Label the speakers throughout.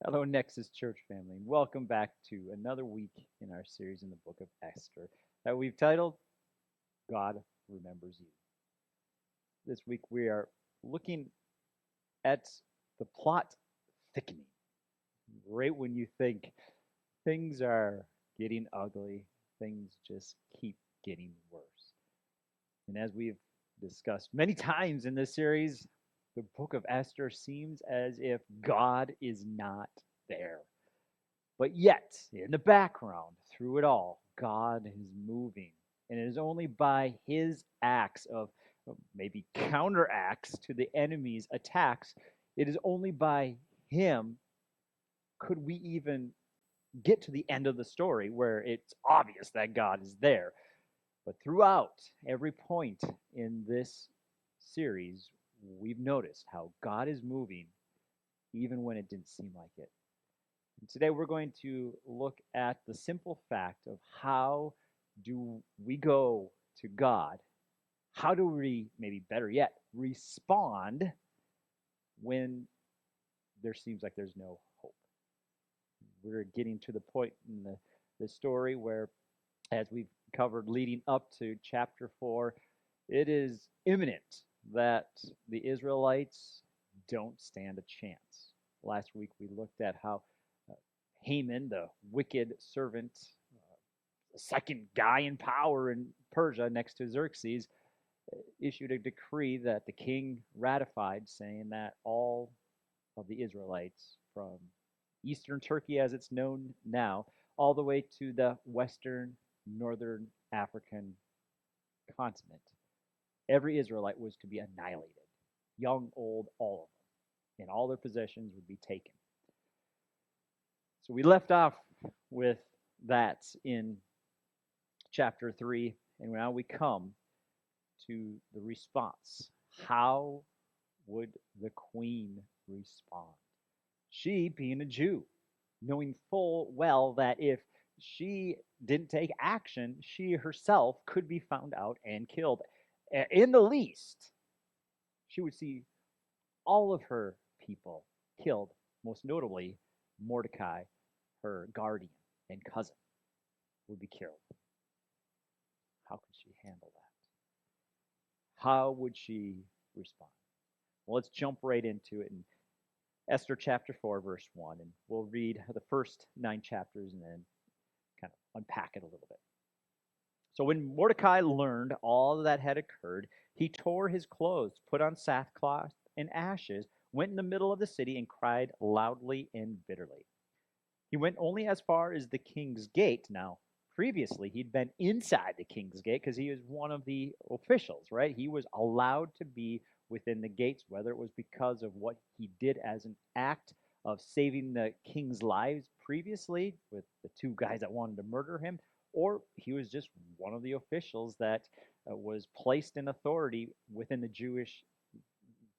Speaker 1: Hello, Nexus Church family, and welcome back to another week in our series in the book of Esther that we've titled God Remembers You. This week we are looking at the plot thickening. Right when you think things are getting ugly, things just keep getting worse. And as we've discussed many times in this series, the book of Esther seems as if God is not there. But yet, in the background, through it all, God is moving. And it is only by his acts of maybe counteracts to the enemy's attacks, it is only by him could we even get to the end of the story where it's obvious that God is there. But throughout every point in this series, we've noticed how God is moving even when it didn't seem like it. And today we're going to look at the simple fact of how do we go to God? How do we, maybe better yet, respond when there seems like there's no hope? We're getting to the point in the story where, as we've covered leading up to chapter 4, it is imminent that the Israelites don't stand a chance. Last week we looked at how Haman, the wicked servant, the second guy in power in Persia next to Xerxes, issued a decree that the king ratified, saying that all of the Israelites from eastern Turkey, as it's known now, all the way to the western, northern African continent, every Israelite was to be annihilated. Young, old, all of them. And all their possessions would be taken. So we left off with that in chapter 3, and now we come to the response. How would the queen respond? She, being a Jew, knowing full well that if she didn't take action, she herself could be found out and killed. In the least, she would see all of her people killed, most notably Mordecai, her guardian and cousin, would be killed. How could she handle that? How would she respond? Well, let's jump right into it in Esther chapter 4, verse 1, and we'll read the first 9 chapters and then kind of unpack it a little bit. So when Mordecai learned all that had occurred, he tore his clothes, put on sackcloth and ashes, went in the middle of the city, and cried loudly and bitterly. He went only as far as the king's gate. Now, previously, he'd been inside the king's gate because he was one of the officials, right? He was allowed to be within the gates, whether it was because of what he did as an act of saving the king's lives previously with the 2 guys that wanted to murder him, or he was just one of the officials that was placed in authority within the Jewish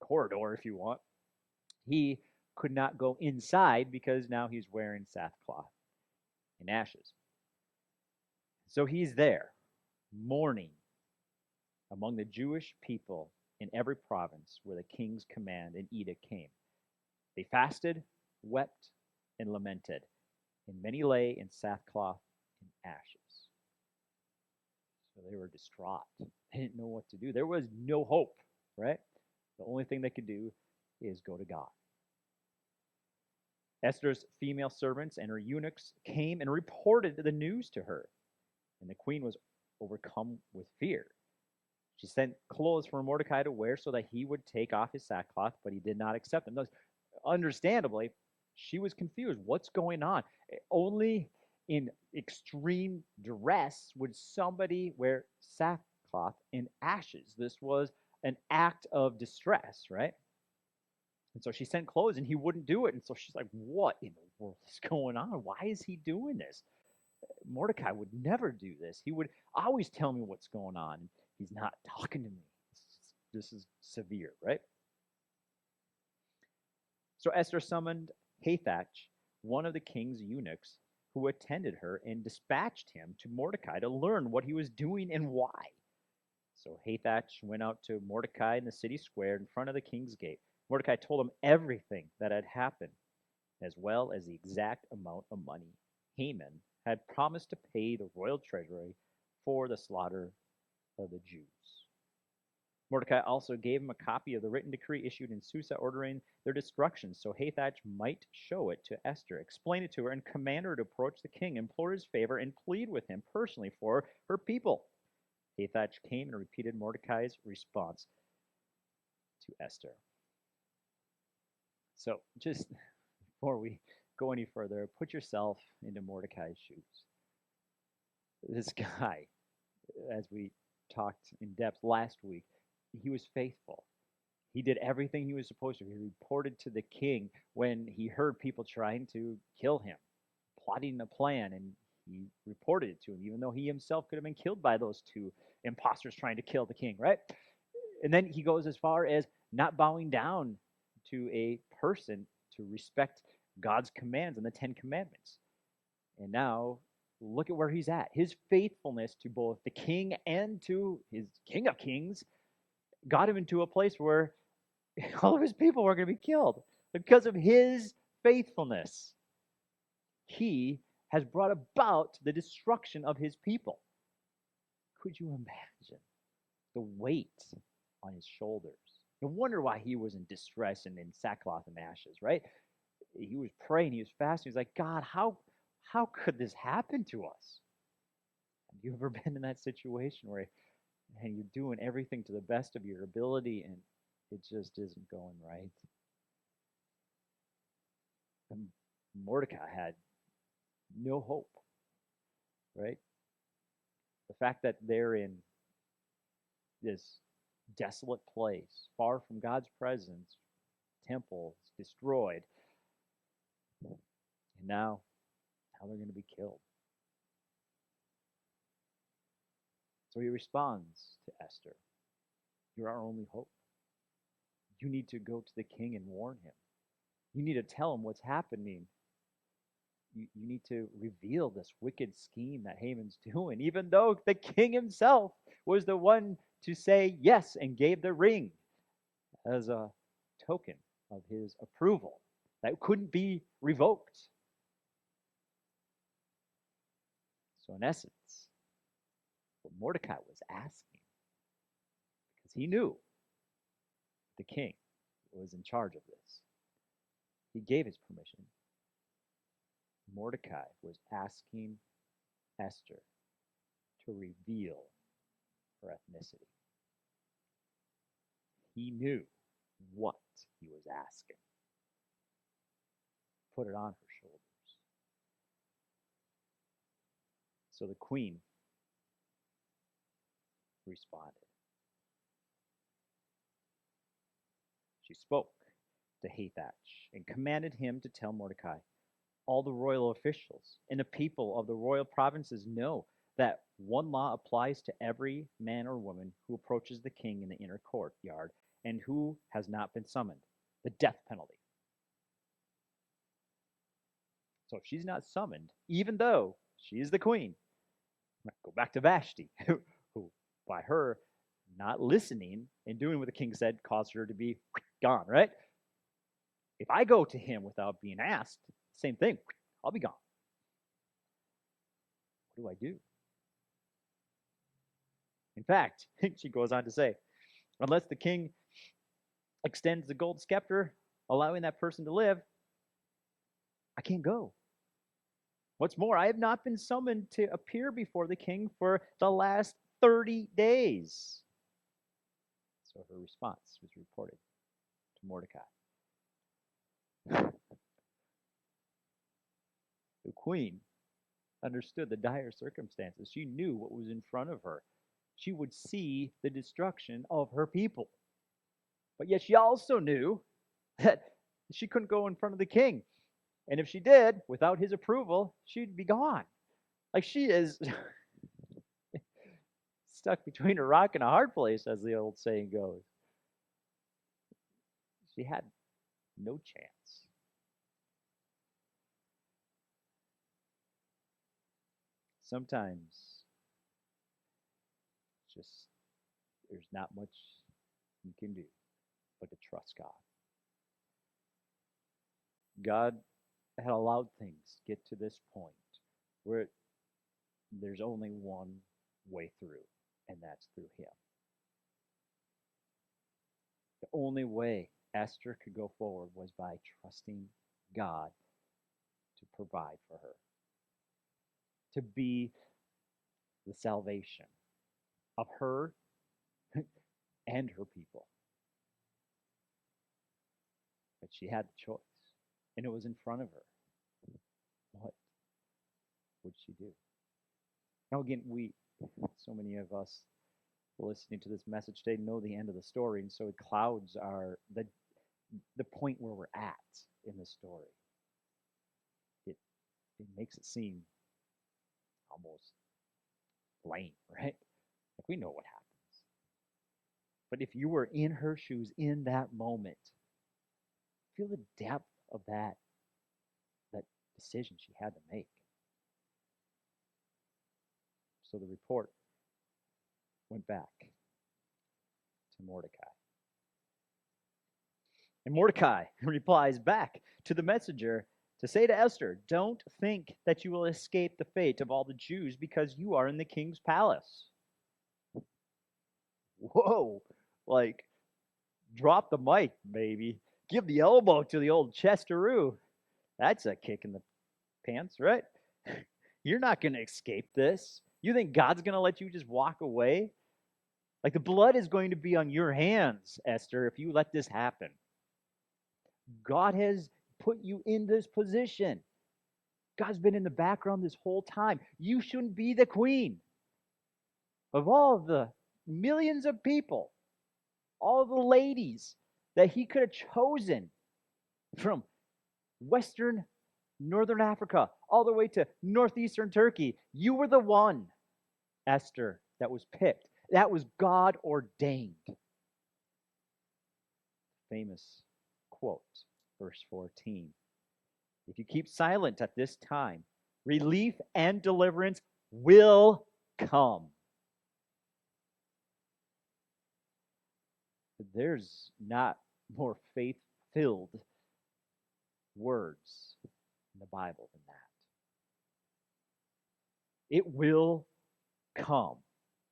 Speaker 1: corridor, if you want. He could not go inside because now he's wearing sackcloth and ashes. So he's there, mourning among the Jewish people in every province where the king's command and edict came. They fasted, wept, and lamented, and many lay in sackcloth and ashes. So they were distraught. They didn't know what to do. There was no hope, right? The only thing they could do is go to God. Esther's female servants and her eunuchs came and reported the news to her, and the queen was overcome with fear. She sent clothes for Mordecai to wear so that he would take off his sackcloth, but he did not accept them. Thus, understandably, she was confused. What's going on? Only in extreme duress would somebody wear sackcloth and ashes. This was an act of distress, right? And so she sent clothes and he wouldn't do it. And so she's like, what in the world is going on? Why is he doing this? Mordecai would never do this. He would always tell me what's going on. He's not talking to me. This is severe, right? So Esther summoned Hathach, one of the king's eunuchs, who attended her, and dispatched him to Mordecai to learn what he was doing and why. So Hathach went out to Mordecai in the city square in front of the king's gate. Mordecai told him everything that had happened. as well as the exact amount of money Haman had promised to pay the royal treasury for the slaughter of the Jews. Mordecai also gave him a copy of the written decree issued in Susa ordering their destruction, so Hathach might show it to Esther, explain it to her, and command her to approach the king, implore his favor, and plead with him personally for her people. Hathach came and repeated Mordecai's response to Esther. So, just before we go any further, put yourself into Mordecai's shoes. This guy, as we talked in depth last week, he was faithful. He did everything he was supposed to. He reported to the king when he heard people trying to kill him, plotting a plan, and he reported it to him, even though he himself could have been killed by those two imposters trying to kill the king, right? And then he goes as far as not bowing down to a person to respect God's commands and the Ten Commandments. And now, look at where he's at. His faithfulness to both the king and to his King of Kings got him into a place where all of his people were going to be killed because of his faithfulness. He has brought about the destruction of his people. Could you imagine the weight on his shoulders? No wonder why he was in distress and in sackcloth and ashes, right? He was praying, he was fasting. He was like, God, how could this happen to us? Have you ever been in that situation where and you're doing everything to the best of your ability and it just isn't going right? And Mordecai had no hope, right? The fact that they're in this desolate place, far from God's presence, temple is destroyed, and now they're going to be killed. So he responds to Esther, "You're our only hope. You need to go to the king and warn him. You need to tell him what's happening. You need to reveal this wicked scheme that Haman's doing, even though the king himself was the one to say yes and gave the ring as a token of his approval that couldn't be revoked." So, in essence, what Mordecai was asking, because he knew the king was in charge of this, he gave his permission. Mordecai was asking Esther to reveal her ethnicity. He knew what he was asking. Put it on her shoulders. So the queen responded. She spoke to Hathach and commanded him to tell Mordecai, "All the royal officials and the people of the royal provinces know that one law applies to every man or woman who approaches the king in the inner courtyard and who has not been summoned, the death penalty." So if she's not summoned, even though she is the queen, go back to Vashti, who by her not listening and doing what the king said caused her to be gone, right? If I go to him without being asked, same thing, I'll be gone. What do I do? In fact, she goes on to say, unless the king extends the gold scepter, allowing that person to live, I can't go. What's more, I have not been summoned to appear before the king for the last 30 days. So her response was reported to Mordecai. The queen understood the dire circumstances. She knew what was in front of her. She would see the destruction of her people. But yet she also knew that she couldn't go in front of the king. And if she did, without his approval, she'd be gone. Like she is stuck between a rock and a hard place, as the old saying goes. She had no chance. Sometimes just there's not much you can do but to trust God. God had allowed things get to this point where there's only one way through, and that's through him. The only way Esther could go forward was by trusting God to provide for her, to be the salvation of her and her people. But she had the choice, and it was in front of her. What would she do? Now, again, so many of us listening to this message today know the end of the story, and so it clouds the point where we're at in the story. It makes it seem almost lame, right? Like we know what happens. But if you were in her shoes in that moment, feel the depth of that decision she had to make. So the report went back to Mordecai. And Mordecai replies back to the messenger to say to Esther, "Don't think that you will escape the fate of all the Jews because you are in the king's palace." Whoa, like, drop the mic, baby. Give the elbow to the old Chesteroo. That's a kick in the pants, right? You're not going to escape this. You think God's going to let you just walk away? Like, the blood is going to be on your hands, Esther, if you let this happen. God has put you in this position. God's been in the background this whole time. You shouldn't be the queen. Of all of the millions of people, all of the ladies that he could have chosen from Western Northern Africa all the way to northeastern Turkey, you were the one, Esther, that was picked. That was God ordained. Famous quote, verse 14. If you keep silent at this time, relief and deliverance will come. There's not more faith-filled words in the Bible than that. It will come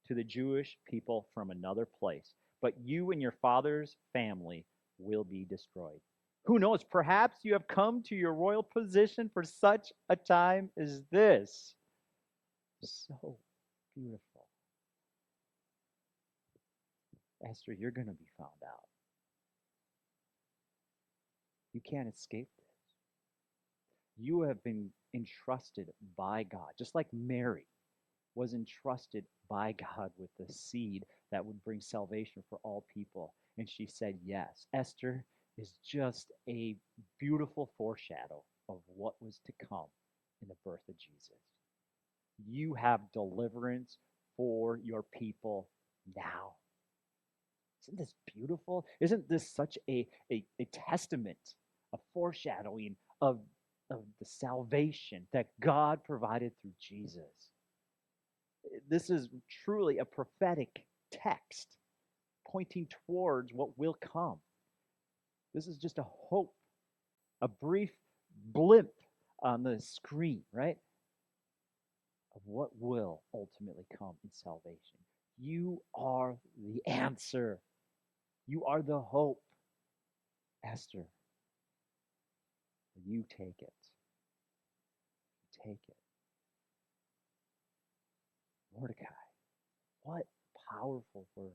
Speaker 1: to the Jewish people from another place, but you and your father's family will be destroyed. Who knows? Perhaps you have come to your royal position for such a time as this. So beautiful. Esther, you're going to be found out. You can't escape this. You have been entrusted by God, just like Mary was entrusted by God with the seed that would bring salvation for all people. And she said yes. Esther is just a beautiful foreshadow of what was to come in the birth of Jesus. You have deliverance for your people now. Isn't this beautiful? Isn't this such a testament, a foreshadowing of the salvation that God provided through Jesus? This is truly a prophetic text pointing towards what will come. This is just a hope, a brief blimp on the screen, right? Of what will ultimately come in salvation. You are the answer. You are the hope. Esther, you take it. Take it. Mordecai, what powerful words.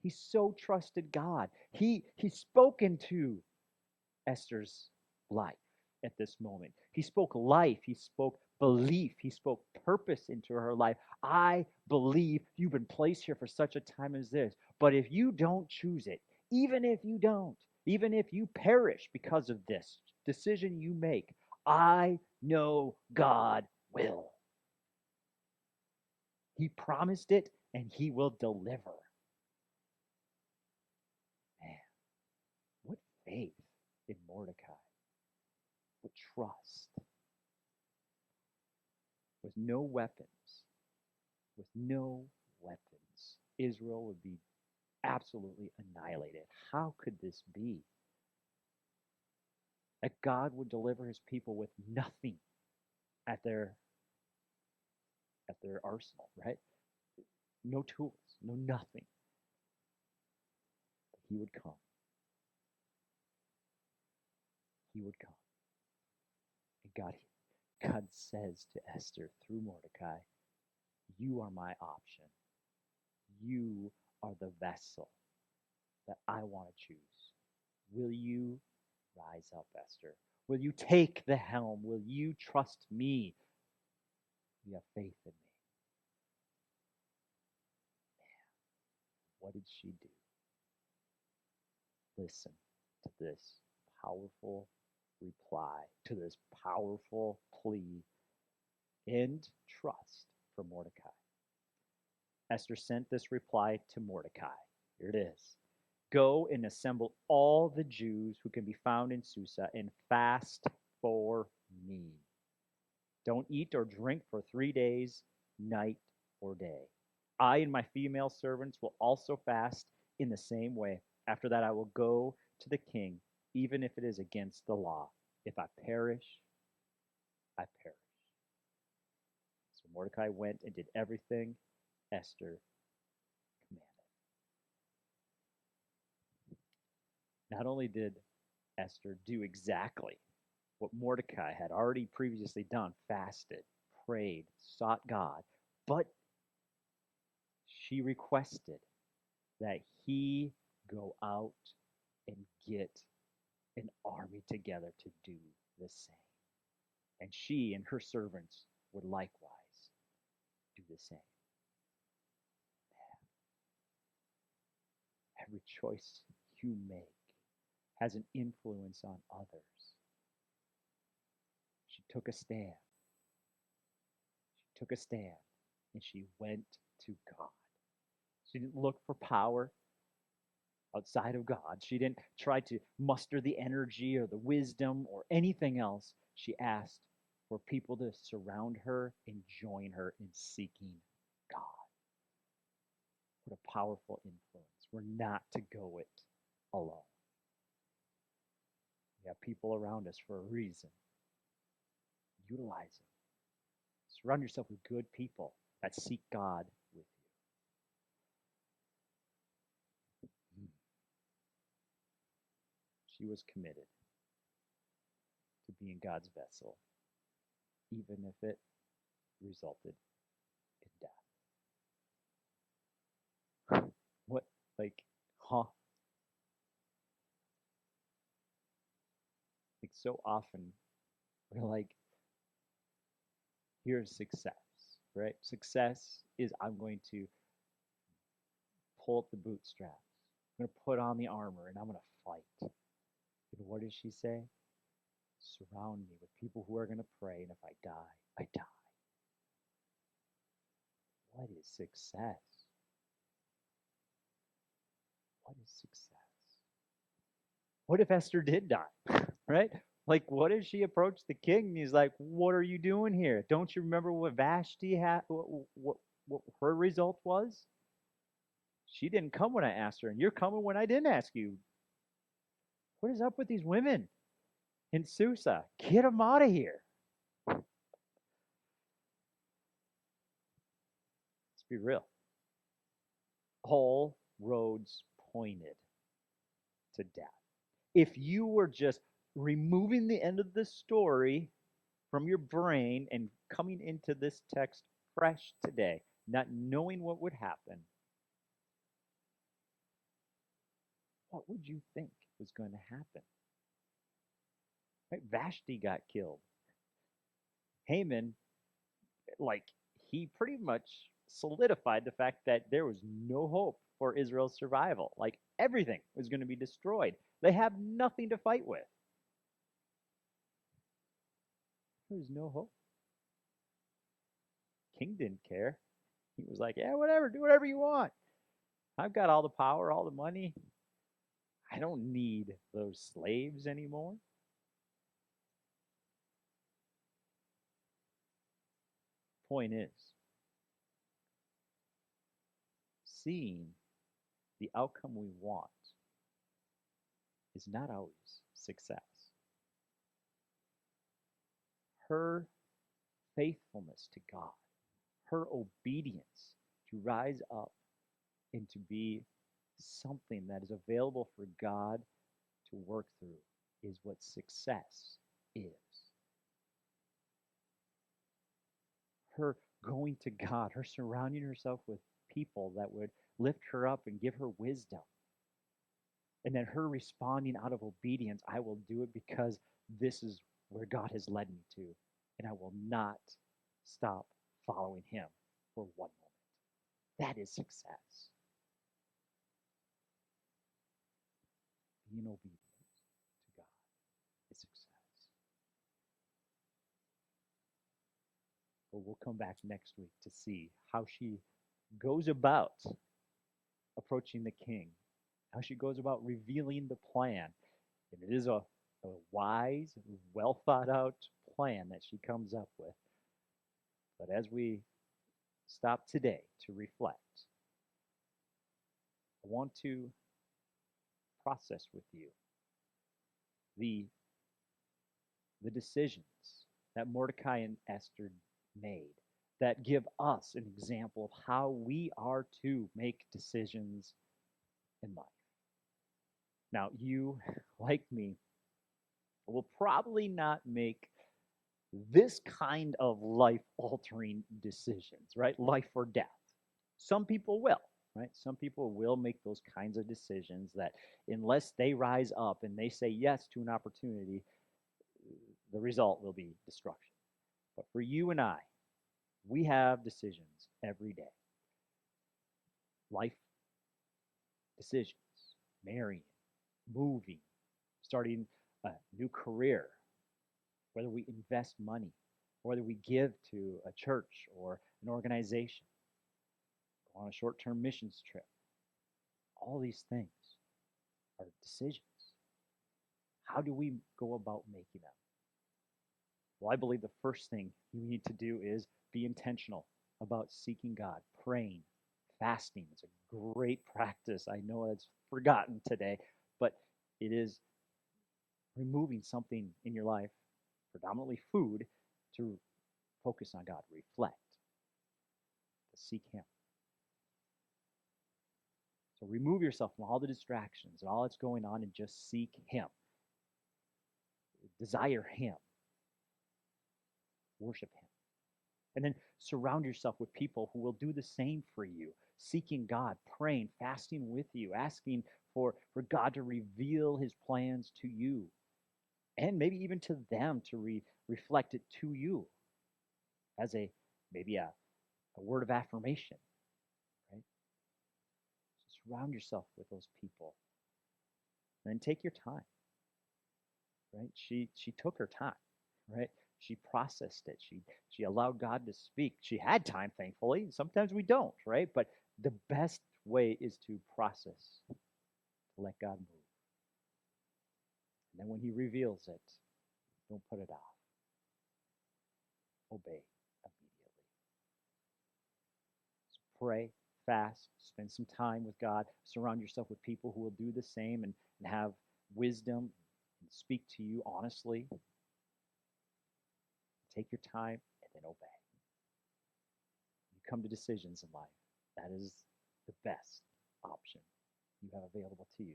Speaker 1: He so trusted God. He spoke into Esther's life at this moment. He spoke life. He spoke belief. He spoke purpose into her life. I believe you've been placed here for such a time as this. But if you don't choose it, even if you don't, even if you perish because of this decision you make, I know God will. He promised it, and he will deliver. Man, what faith in Mordecai. What trust. With no weapons, Israel would be absolutely annihilated. How could this be? that God would deliver his people with nothing at their arsenal, right? No tools, no nothing. But he would come. He would come. And God says to Esther through Mordecai, you are my option. You are the vessel that I want to choose. Will you rise up, Esther? Will you take the helm? Will you trust me? You have faith in me. What did she do? Listen to this powerful reply, to this powerful plea and trust for Mordecai. Esther sent this reply to Mordecai. Here it is. Go and assemble all the Jews who can be found in Susa and fast for me. Don't eat or drink for 3 days, night or day. I and my female servants will also fast in the same way. After that, I will go to the king, even if it is against the law. If I perish, I perish. So Mordecai went and did everything Esther commanded. Not only did Esther do exactly what Mordecai had already previously done, fasted, prayed, sought God, but she requested that he go out and get an army together to do the same. And she and her servants would likewise do the same. Every choice you make has an influence on others. She took a stand. She took a stand and she went to God. She didn't look for power outside of God. She didn't try to muster the energy or the wisdom or anything else. She asked for people to surround her and join her in seeking God. What a powerful influence. We're not to go it alone. We have people around us for a reason. Utilize them. Surround yourself with good people that seek God with you. She was committed to being God's vessel, even if it resulted in death. What, like, huh? Like, so often we're like, here's success, right? Success is I'm going to pull up the bootstraps. I'm going to put on the armor and I'm going to fight. And what does she say? Surround me with people who are going to pray, and if I die, I die. What is success? What is success? What if Esther did die? Right? Like, what if she approached the king and he's like, what are you doing here? Don't you remember what Vashti had, what her result was? She didn't come when I asked her, and you're coming when I didn't ask you. What is up with these women in Susa? Get them out of here. Let's be real. All roads pointed to death. If you were just removing the end of the story from your brain and coming into this text fresh today, not knowing what would happen, what would you think was going to happen? Right? Vashti got killed. Haman, like, he pretty much solidified the fact that there was no hope for Israel's survival. Like, everything was going to be destroyed. They have nothing to fight with. There's no hope. King didn't care. He was like, yeah, whatever, do whatever you want. I've got all the power, all the money. I don't need those slaves anymore. Point is, seeing the outcome we want is not always success. her faithfulness to God, her obedience to rise up and to be something that is available for God to work through is what success is. Her going to God, her surrounding herself with people that would lift her up and give her wisdom. And then her responding out of obedience, I will do it because this is where God has led me to. And I will not stop following him for one moment. That is success. Being obedient to God is success. But we'll come back next week to see how she goes about approaching the king, how she goes about revealing the plan. And it is a wise, well thought out plan that she comes up with. But as we stop today to reflect, I want to process with you the decisions that Mordecai and Esther made that give us an example of how we are to make decisions in life. Now, you, like me, will probably not make this kind of life altering decisions, right? Life or death. Some people will, right? Some people will make those kinds of decisions that, unless they rise up and they say yes to an opportunity, the result will be destruction. But for you and I, we have decisions every day. Life decisions, marrying, moving, starting a new career, whether we invest money, whether we give to a church or an organization, go on a short-term missions trip. All these things are decisions. How do we go about making them? Well, I believe the first thing you need to do is be intentional about seeking God, praying, fasting. It's a great practice. I know it's forgotten today, but it is removing something in your life, predominantly food, to focus on God, reflect, to seek him. So remove yourself from all the distractions and all that's going on and just seek him. Desire him. Worship him. And then surround yourself with people who will do the same for you, seeking God, praying, fasting with you, asking for God to reveal his plans to you, and maybe even to them to reflect it to you as maybe a word of affirmation, right? So surround yourself with those people. And then take your time, right? She took her time, right? She processed it. She allowed God to speak. She had time, thankfully. Sometimes we don't, right? But the best way is to process, to let God move. And then when he reveals it, don't put it off. Obey immediately. So pray, fast, spend some time with God. Surround yourself with people who will do the same and have wisdom and speak to you honestly. Take your time and then obey. You come to decisions in life. That is the best option you have available to you.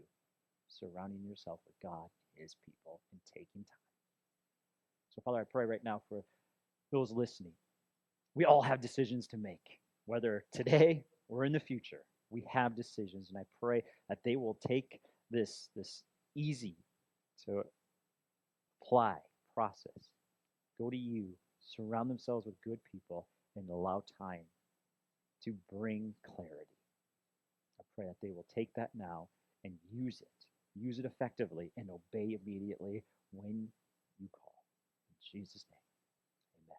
Speaker 1: Surrounding yourself with God, his people, and taking time. So, Father, I pray right now for those listening. We all have decisions to make, whether today or in the future. We have decisions, and I pray that they will take this easy to apply process. Go to you, surround themselves with good people, and allow time to bring clarity. I pray that they will take that now and use it effectively, and obey immediately when you call. In Jesus' name, amen.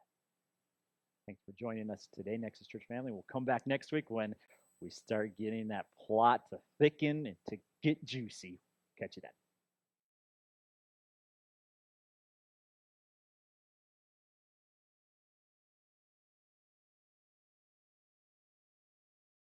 Speaker 1: Thanks for joining us today, Nexus Church family. We'll come back next week when we start getting that plot to thicken and to get juicy. Catch you then.